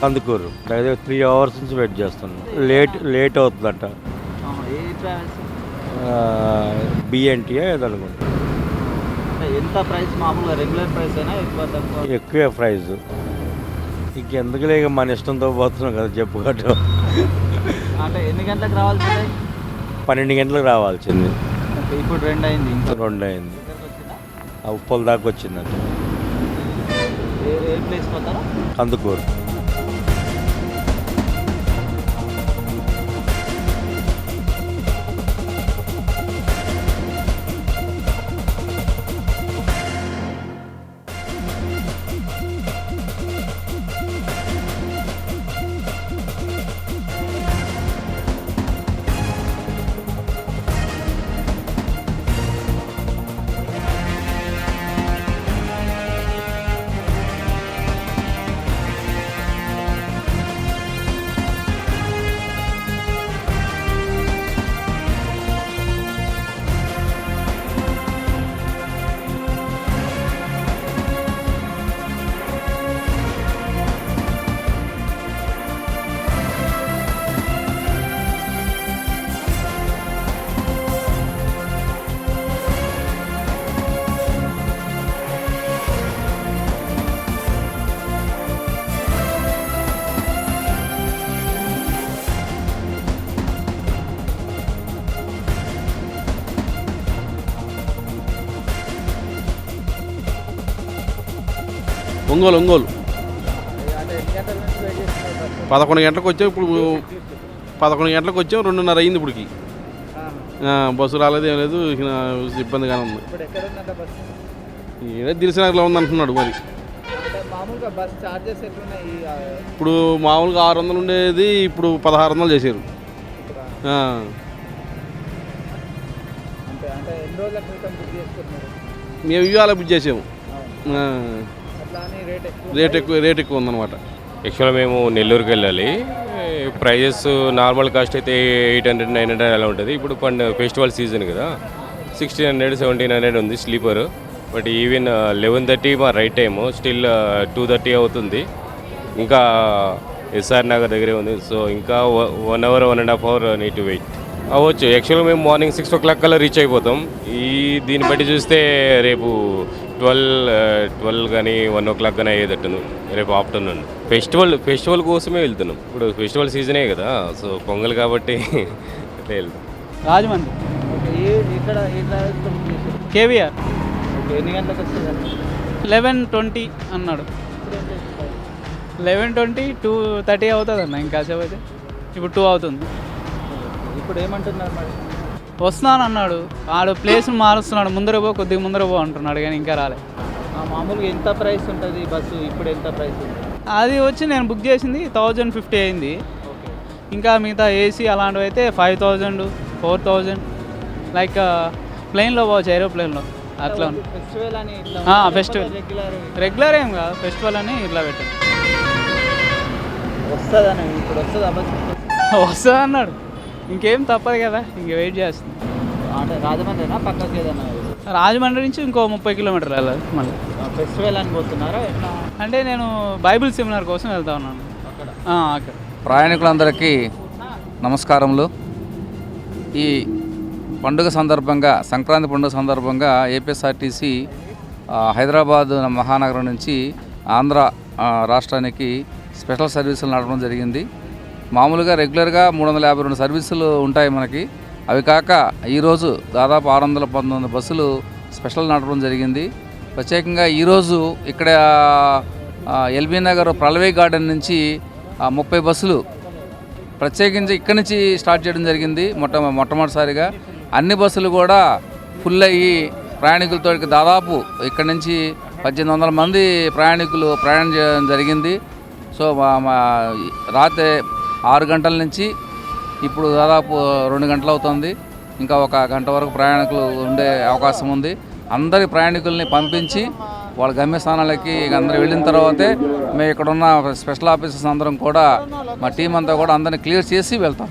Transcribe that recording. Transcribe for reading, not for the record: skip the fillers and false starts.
కందుకూరు దగ్గర 3 hours నుంచి wait చేస్తున్నాం. లేట్ అవుతుందంట. ఏ ట్రావెల్స్? బిఎన్టీఏ ఏదనుకుంటా. ఎంత ప్రైస్ మామూలుగా రెగ్యులర్ ప్రైస్ అయినా ఎక్కువ తక్కువ? ఎక్కువే ప్రైస్. ఇంకెందుకు లేక మన ఇష్టంతో పోతున్నాం కదా చెప్పుకోవటం. అంటే ఎన్ని గంటలకు రావాల్సిందే? 12 గంటలకు రావాల్సింది. ఇప్పుడు 2 అయింది. ఇంకా 2 అయింది. ఉప్పల్ దాకా వచ్చిందంట. ఏ ప్లేస్ పోతారా? కందుకూరు. ఒంగోలు 11 గంటలకు వచ్చాం. ఇప్పుడు 11 గంటలకు వచ్చాం. 2:30 అయింది ఇప్పటికి. బస్సు రాలేదు, ఏం లేదు, ఇబ్బందిగానే ఉంది. ఏదో దిల్సునగర్లో ఉంది అంటున్నాడు. మరి ఇప్పుడు మామూలుగా 600 ఉండేది, ఇప్పుడు 1600 చేశారు. మేము ఇవాళ బుక్ చేసాము. రేట్ ఎక్కువ ఉందన్నమాట. యాక్చువల్గా మేము నెల్లూరుకి వెళ్ళాలి. ప్రైజెస్ నార్మల్ కాస్ట్ అయితే 800, 900 అలా ఉంటుంది. ఇప్పుడు ఫెస్టివల్ సీజన్ కదా, 1600, 1700 ఉంది స్లీపర్. బట్ ఈవెన్ 11:30 మా రైట్ టైము, స్టిల్ 2:30 అవుతుంది. ఇంకా ఎస్ఆర్ నగర్ దగ్గరే ఉంది. సో ఇంకా 1 hour, 1.5 hour need to wait అవ్వచ్చు. యాక్చువల్గా మేము మార్నింగ్ 6 o'clock కల్లా రీచ్ అయిపోతాం. దీన్ని బట్టి చూస్తే రేపు 12 కానీ 1 o'clock కానీ అయ్యేటట్టు రేపు ఆఫ్టర్నూన్. ఫెస్టివల్ కోసమే వెళ్తున్నాం. ఇప్పుడు ఫెస్టివల్ సీజనే కదా, సో పొంగల్ కాబట్టి అట్లా వెళ్తాం. రాజమండ్రి. ఇక్కడ కేవీఆర్. ఎన్ని గంటలకు వస్తుంది? 11:20 అన్నాడు. 11:20, 2:30 అవుతుంది అన్న. ఇంకా సేపు అయితే ఇప్పుడు 2 అవుతుంది. ఇప్పుడు ఏమంటున్నారు మరి? వస్తున్నాను అన్నాడు. ఆడు ప్లేస్ మారుస్తున్నాడు. కొద్దిగా ముందర పో అంటున్నాడు, కానీ ఇంకా రాలే. మామూలుగా ఎంత ప్రైస్ ఉంటుంది బస్సు? ఇప్పుడు ఎంత ప్రైస్ ఉంది? అది వచ్చి నేను బుక్ చేసింది 1050 అయింది. ఇంకా మిగతా ఏసీ అలాంటివి అయితే 5000, 4000. లైక్ ప్లేన్లో పోవచ్చు, ఏరోప్లేన్లో అట్లా. ఫెస్టివల్ అని ఫెస్టివల్ రెగ్యులర్ ఏం కాదు, ఫెస్టివల్ అని ఇట్లా పెట్టాను. వస్తుందని ఇప్పుడు వస్తుందా బస్సు? వస్తుంది అన్నాడు. ఇంకేం తప్పదు కదా, ఇంక వెయిట్ చేస్తుంది. అంటే రాజమండ్రినా పక్కకి ఏదన్నా? రాజమండ్రి నుంచి ఇంకో 30 కిలోమీటర్లు వెళ్ళాలి మళ్ళీ. ఫెస్టివల్ అని పోతున్నారా ఎట్లా? అంటే నేను బైబిల్ సెమినార్ కోసం వెళ్తా ఉన్నాను అక్కడ. ప్రయాణికులందరికీ నమస్కారములు. ఈ పండుగ సందర్భంగా, సంక్రాంతి పండుగ సందర్భంగా ఏపీఎస్ఆర్టీసీ హైదరాబాద్ మహానగరం నుంచి ఆంధ్ర రాష్ట్రానికి స్పెషల్ సర్వీసులు నడపడం జరిగింది. మామూలుగా రెగ్యులర్గా 352 సర్వీసులు ఉంటాయి మనకి. అవి కాక ఈరోజు దాదాపు 619 బస్సులు స్పెషల్ నడపడం జరిగింది. ప్రత్యేకంగా ఈరోజు ఇక్కడ ఎల్బీ నగర్ ప్రళవే గార్డెన్ నుంచి 30 బస్సులు ప్రత్యేకించి ఇక్కడి నుంచి స్టార్ట్ చేయడం జరిగింది. మొట్టమొదటిసారిగా అన్ని బస్సులు కూడా ఫుల్ అయ్యి ప్రయాణికులతో దాదాపు ఇక్కడి నుంచి 1800 మంది ప్రయాణికులు ప్రయాణం చేయడం జరిగింది. సో రాత్రి 6 గంటల నుంచి ఇప్పుడు దాదాపు 2 గంటలు అవుతుంది. ఇంకా 1 గంట వరకు ప్రయాణికులు ఉండే అవకాశం ఉంది. అందరి ప్రయాణికుల్ని పంపించి వాళ్ళ గమ్యస్థానాలకి అందరూ వెళ్ళిన తర్వాతే మేము ఇక్కడున్న స్పెషల్ ఆఫీసర్స్ అందరం కూడా, మా టీం అంతా కూడా అందరినీ క్లియర్ చేసి వెళ్తాం.